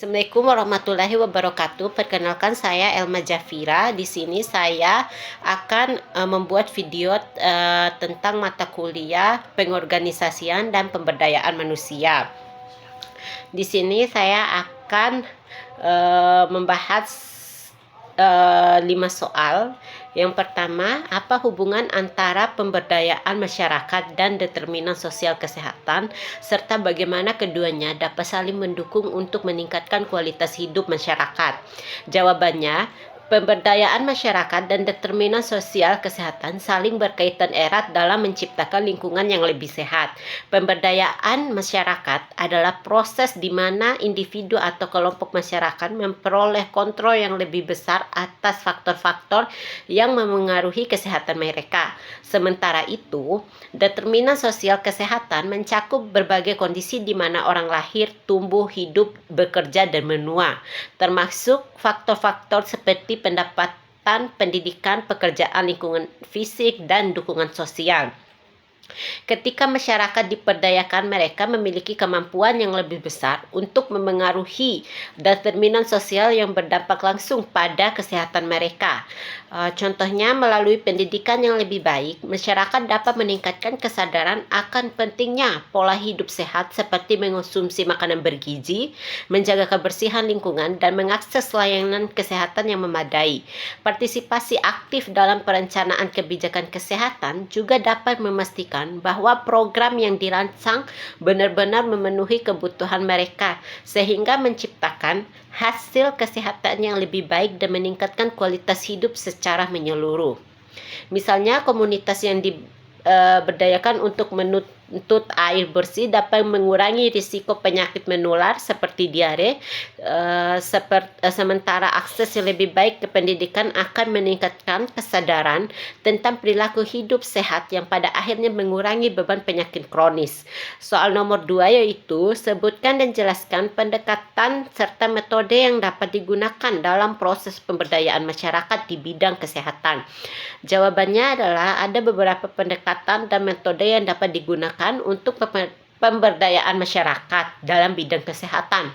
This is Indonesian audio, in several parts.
Assalamualaikum warahmatullahi wabarakatuh. Perkenalkan saya Elma Jafira. Di sini saya akan membuat video tentang mata kuliah pengorganisasian dan pemberdayaan manusia. Di sini saya akan membahas 5 soal. Yang pertama, apa hubungan antara pemberdayaan masyarakat dan determinan sosial kesehatan, serta bagaimana keduanya dapat saling mendukung untuk meningkatkan kualitas hidup masyarakat? Jawabannya, pemberdayaan masyarakat dan determinan sosial kesehatan saling berkaitan erat dalam menciptakan lingkungan yang lebih sehat. Pemberdayaan masyarakat adalah proses di mana individu atau kelompok masyarakat memperoleh kontrol yang lebih besar atas faktor-faktor yang memengaruhi kesehatan mereka. Sementara itu, determinan sosial kesehatan mencakup berbagai kondisi di mana orang lahir, tumbuh, hidup, bekerja, dan menua, termasuk faktor-faktor seperti pendapatan, pendidikan, pekerjaan, lingkungan fisik, dan dukungan sosial. Ketika masyarakat diperdayakan, mereka memiliki kemampuan yang lebih besar untuk memengaruhi determinan sosial yang berdampak langsung pada kesehatan mereka. Contohnya, melalui pendidikan yang lebih baik, masyarakat dapat meningkatkan kesadaran akan pentingnya pola hidup sehat seperti mengonsumsi makanan bergizi, menjaga kebersihan lingkungan, dan mengakses layanan kesehatan yang memadai. Partisipasi aktif dalam perencanaan kebijakan kesehatan juga dapat memastikan bahwa program yang dirancang benar-benar memenuhi kebutuhan mereka, sehingga menciptakan hasil kesehatan yang lebih baik dan meningkatkan kualitas hidup secara menyeluruh. Misalnya, komunitas yang diberdayakan untuk menuntut air bersih dapat mengurangi risiko penyakit menular seperti diare, sementara akses yang lebih baik ke pendidikan akan meningkatkan kesadaran tentang perilaku hidup sehat yang pada akhirnya mengurangi beban penyakit kronis. Soal nomor 2 yaitu, sebutkan dan jelaskan pendekatan serta metode yang dapat digunakan dalam proses pemberdayaan masyarakat di bidang kesehatan. Jawabannya adalah ada beberapa pendekatan dan metode yang dapat digunakan untuk pemberdayaan masyarakat dalam bidang kesehatan.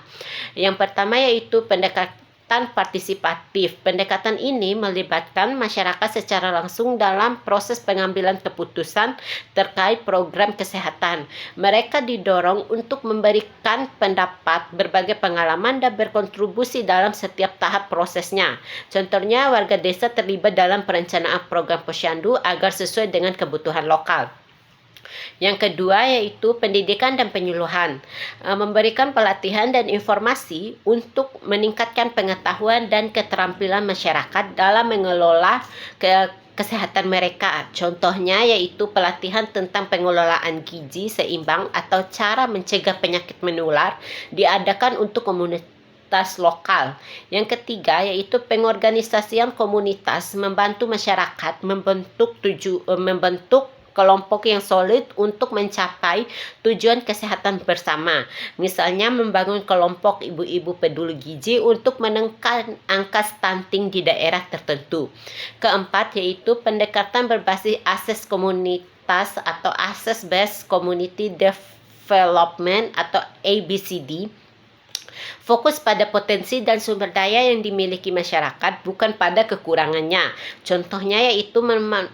Yang pertama yaitu pendekatan partisipatif. Pendekatan ini melibatkan masyarakat secara langsung dalam proses pengambilan keputusan terkait program kesehatan. Mereka didorong untuk memberikan pendapat, berbagai pengalaman, dan berkontribusi dalam setiap tahap prosesnya. Contohnya, warga desa terlibat dalam perencanaan program posyandu agar sesuai dengan kebutuhan lokal. Yang kedua yaitu pendidikan dan penyuluhan, memberikan pelatihan dan informasi untuk meningkatkan pengetahuan dan keterampilan masyarakat dalam mengelola kesehatan mereka. Contohnya yaitu pelatihan tentang pengelolaan gizi seimbang atau cara mencegah penyakit menular diadakan untuk komunitas lokal. Yang ketiga yaitu pengorganisasian komunitas, membantu masyarakat membentuk kelompok yang solid untuk mencapai tujuan kesehatan bersama. Misalnya membangun kelompok ibu-ibu peduli gizi untuk menekan angka stunting di daerah tertentu. Keempat yaitu pendekatan berbasis akses komunitas atau Access Based Community Development atau ABCD. Fokus pada potensi dan sumber daya yang dimiliki masyarakat, bukan pada kekurangannya. Contohnya yaitu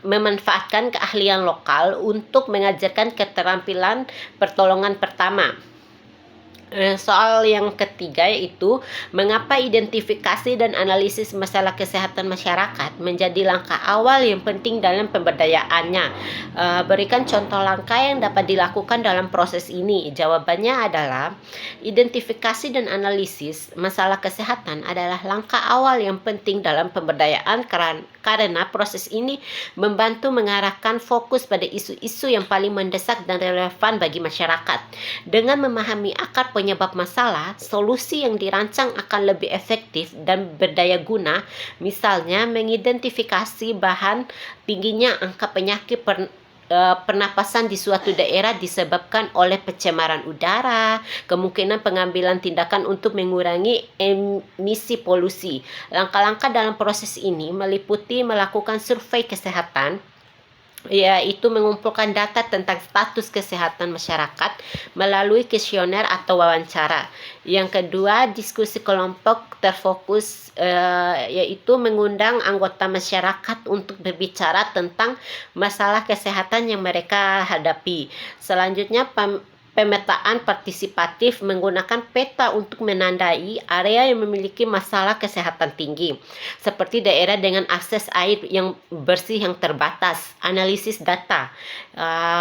memanfaatkan keahlian lokal untuk mengajarkan keterampilan pertolongan pertama. Soal yang ketiga yaitu mengapa identifikasi dan analisis masalah kesehatan masyarakat menjadi langkah awal yang penting dalam pemberdayaannya. Berikan contoh langkah yang dapat dilakukan dalam proses ini. Jawabannya adalah identifikasi dan analisis masalah kesehatan adalah langkah awal yang penting dalam pemberdayaan karena proses ini membantu mengarahkan fokus pada isu-isu yang paling mendesak dan relevan bagi masyarakat. Dengan memahami akar penyebab masalah, solusi yang dirancang akan lebih efektif dan berdaya guna. Misalnya, mengidentifikasi bahan tingginya angka penyakit pernapasan di suatu daerah disebabkan oleh pencemaran udara, kemungkinan pengambilan tindakan untuk mengurangi emisi polusi. Langkah-langkah dalam proses ini meliputi melakukan survei kesehatan, yaitu mengumpulkan data tentang status kesehatan masyarakat melalui kuesioner atau wawancara. Yang kedua, diskusi kelompok terfokus, yaitu mengundang anggota masyarakat untuk berbicara tentang masalah kesehatan yang mereka hadapi. Selanjutnya, pemetaan partisipatif menggunakan peta untuk menandai area yang memiliki masalah kesehatan tinggi, seperti daerah dengan akses air yang bersih yang terbatas. Analisis data,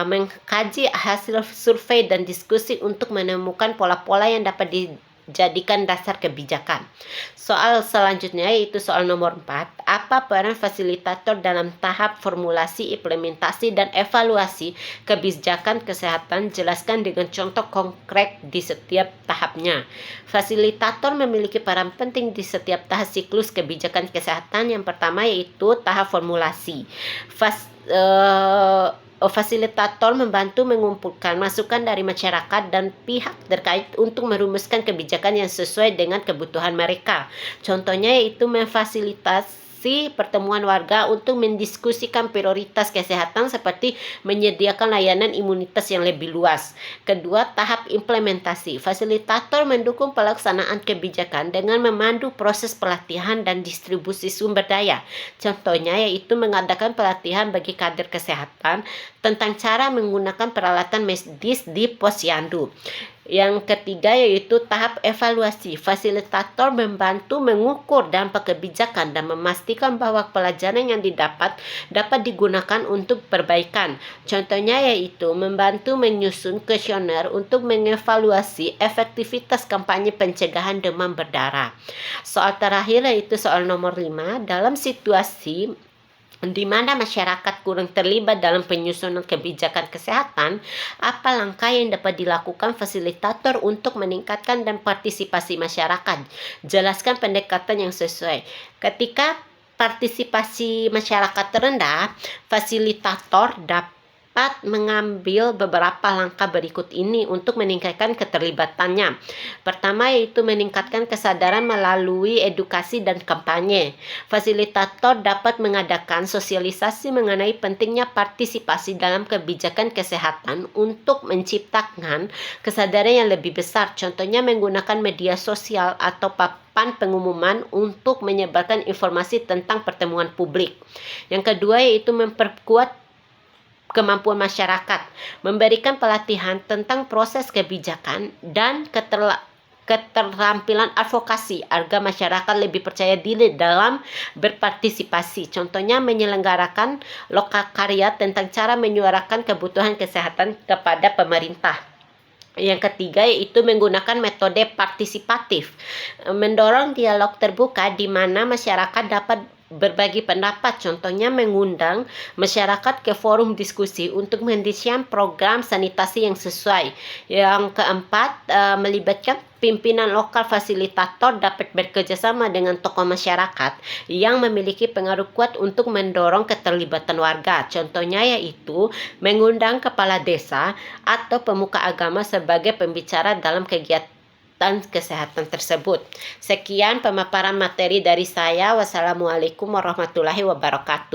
mengkaji hasil survei dan diskusi untuk menemukan pola-pola yang dapat dijadikan dasar kebijakan. Soal selanjutnya yaitu soal nomor 4, apa peran fasilitator dalam tahap formulasi, implementasi, dan evaluasi kebijakan kesehatan? Jelaskan dengan contoh konkret di setiap tahapnya. Fasilitator memiliki peran penting di setiap tahap siklus kebijakan kesehatan. Yang pertama yaitu tahap formulasi. Fasilitator membantu mengumpulkan masukan dari masyarakat dan pihak terkait untuk merumuskan kebijakan yang sesuai dengan kebutuhan mereka. Contohnya yaitu memfasilitasi pertemuan warga untuk mendiskusikan prioritas kesehatan seperti menyediakan layanan imunitas yang lebih luas. Kedua, tahap implementasi. Fasilitator mendukung pelaksanaan kebijakan dengan memandu proses pelatihan dan distribusi sumber daya. Contohnya yaitu mengadakan pelatihan bagi kader kesehatan tentang cara menggunakan peralatan medis di posyandu. Yang ketiga yaitu tahap evaluasi. Fasilitator membantu mengukur dampak kebijakan dan memastikan bahwa pelajaran yang didapat dapat digunakan untuk perbaikan. Contohnya yaitu membantu menyusun kuesioner untuk mengevaluasi efektivitas kampanye pencegahan demam berdarah. Soal terakhir yaitu soal nomor 5, dalam situasi di mana masyarakat kurang terlibat dalam penyusunan kebijakan kesehatan, apa langkah yang dapat dilakukan fasilitator untuk meningkatkan dan partisipasi masyarakat? Jelaskan pendekatan yang sesuai. Ketika partisipasi masyarakat rendah, fasilitator dapat mengambil beberapa langkah berikut ini untuk meningkatkan keterlibatannya. Pertama yaitu meningkatkan kesadaran melalui edukasi dan kampanye. Fasilitator dapat mengadakan sosialisasi mengenai pentingnya partisipasi dalam kebijakan kesehatan untuk menciptakan kesadaran yang lebih besar. Contohnya menggunakan media sosial atau papan pengumuman untuk menyebarkan informasi tentang pertemuan publik. Yang kedua yaitu memperkuat kemampuan masyarakat, memberikan pelatihan tentang proses kebijakan dan keterampilan advokasi agar masyarakat lebih percaya diri dalam berpartisipasi. Contohnya menyelenggarakan lokakarya tentang cara menyuarakan kebutuhan kesehatan kepada pemerintah. Yang ketiga yaitu menggunakan metode partisipatif, mendorong dialog terbuka di mana masyarakat dapat berbagi pendapat. Contohnya mengundang masyarakat ke forum diskusi untuk mendesain program sanitasi yang sesuai. Yang keempat, melibatkan pimpinan lokal. Fasilitator dapat bekerjasama dengan tokoh masyarakat yang memiliki pengaruh kuat untuk mendorong keterlibatan warga. Contohnya yaitu mengundang kepala desa atau pemuka agama sebagai pembicara dalam kegiatan kesehatan tersebut. Sekian pemaparan materi dari saya. Wassalamualaikum warahmatullahi wabarakatuh.